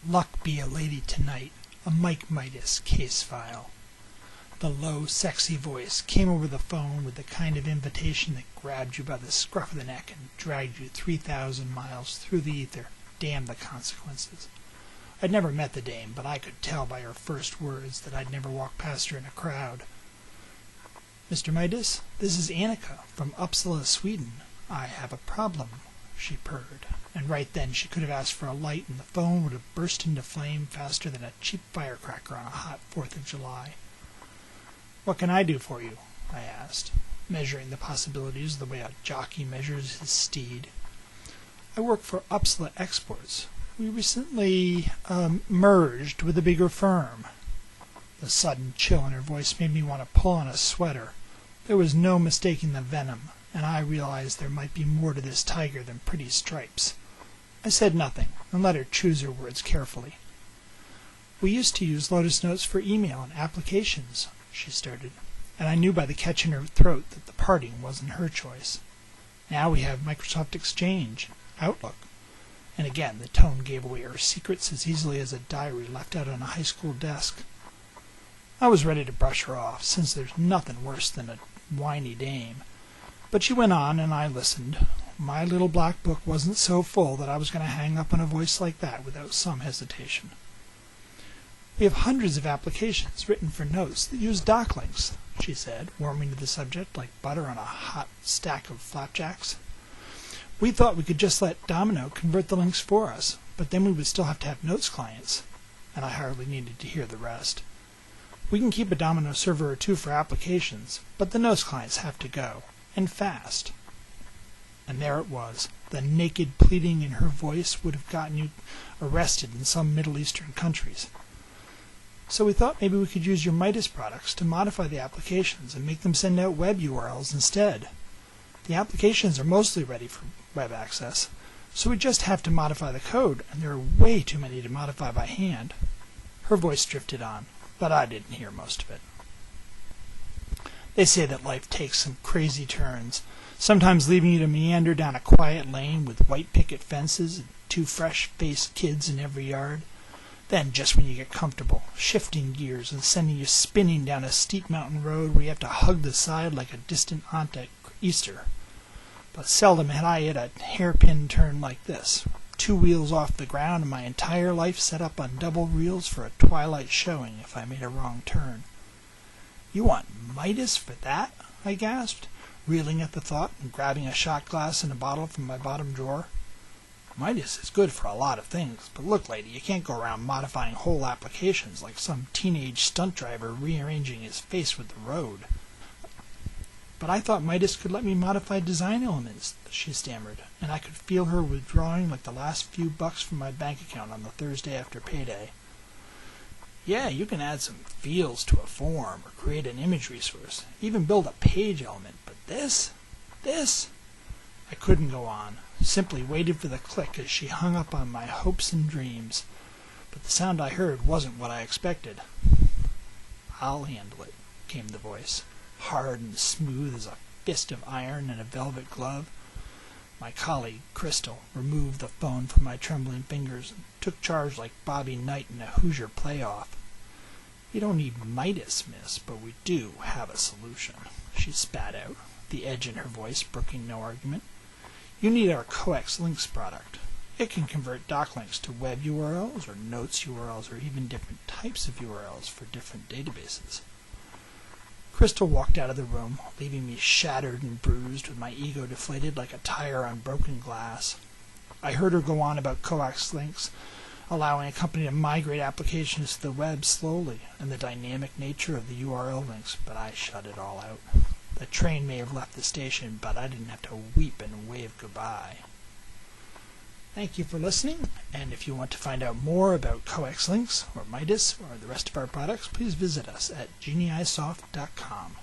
Luck be a lady tonight, a Mike Midas case file. The low, sexy voice came over the phone with the kind of invitation that grabbed you by the scruff of the neck and dragged you 3,000 miles through the ether. Damn the consequences. I'd never met the dame, but I could tell by her first words that I'd never walk past her in a crowd. "Mr. Midas, this is Annika from Uppsala, Sweden. I have a problem," she purred, and right then she could have asked for a light and the phone would have burst into flame faster than a cheap firecracker on a hot 4th of July. "What can I do for you?" I asked, measuring the possibilities the way a jockey measures his steed. "I work for Uppsala Exports. We recently merged with a bigger firm." The sudden chill in her voice made me want to pull on a sweater. There was no mistaking the venom, and I realized there might be more to this tiger than pretty stripes. I said nothing, and let her choose her words carefully. "We used to use Lotus Notes for email and applications," she started, and I knew by the catch in her throat that the parting wasn't her choice. "Now we have Microsoft Exchange, Outlook," and again the tone gave away her secrets as easily as a diary left out on a high school desk. I was ready to brush her off, since there's nothing worse than a whiny dame. But she went on, and I listened. My little black book wasn't so full that I was going to hang up on a voice like that without some hesitation. "We have hundreds of applications written for notes that use doc links," she said, warming to the subject like butter on a hot stack of flapjacks. "We thought we could just let Domino convert the links for us, but then we would still have to have notes clients," and I hardly needed to hear the rest. "We can keep a Domino server or two for applications, but the notes clients have to go, and fast." And there it was. The naked pleading in her voice would have gotten you arrested in some Middle Eastern countries. "So we thought maybe we could use your Midas products to modify the applications and make them send out web URLs instead. The applications are mostly ready for web access, so we just have to modify the code, and there are way too many to modify by hand." Her voice drifted on, but I didn't hear most of it. "They say that life takes some crazy turns, sometimes leaving you to meander down a quiet lane with white picket fences and 2 fresh-faced kids in every yard. Then, just when you get comfortable, shifting gears and sending you spinning down a steep mountain road where you have to hug the side like a distant aunt at Easter. But seldom had I hit a hairpin turn like this. 2 wheels off the ground and my entire life set up on double reels for a twilight showing if I made a wrong turn." "You want Midas for that?" I gasped, reeling at the thought and grabbing a shot glass and a bottle from my bottom drawer. "Midas is good for a lot of things, but look, lady, you can't go around modifying whole applications like some teenage stunt driver rearranging his face with the road." "But I thought Midas could let me modify design elements," she stammered, and I could feel her withdrawing like the last few bucks from my bank account on the Thursday after payday. "Yeah, you can add some fields to a form or create an image resource, even build a page element, but this? I couldn't go on, simply waited for the click as she hung up on my hopes and dreams, but the sound I heard wasn't what I expected. "I'll handle it," came the voice, hard and smooth as a fist of iron in a velvet glove. My colleague, Crystal, removed the phone from my trembling fingers and took charge like Bobby Knight in a Hoosier playoff. "We don't need Midas, miss, but we do have a solution," she spat out, the edge in her voice brooking no argument. "You need our Coax Links product. It can convert doc links to web URLs or notes URLs or even different types of URLs for different databases." Crystal walked out of the room, leaving me shattered and bruised with my ego deflated like a tire on broken glass. I heard her go on about Coax Links, allowing a company to migrate applications to the web slowly, and the dynamic nature of the URL links, but I shut it all out. The train may have left the station, but I didn't have to weep and wave goodbye. Thank you for listening, and if you want to find out more about Coax Links or Midas or the rest of our products, please visit us at geniisoft.com.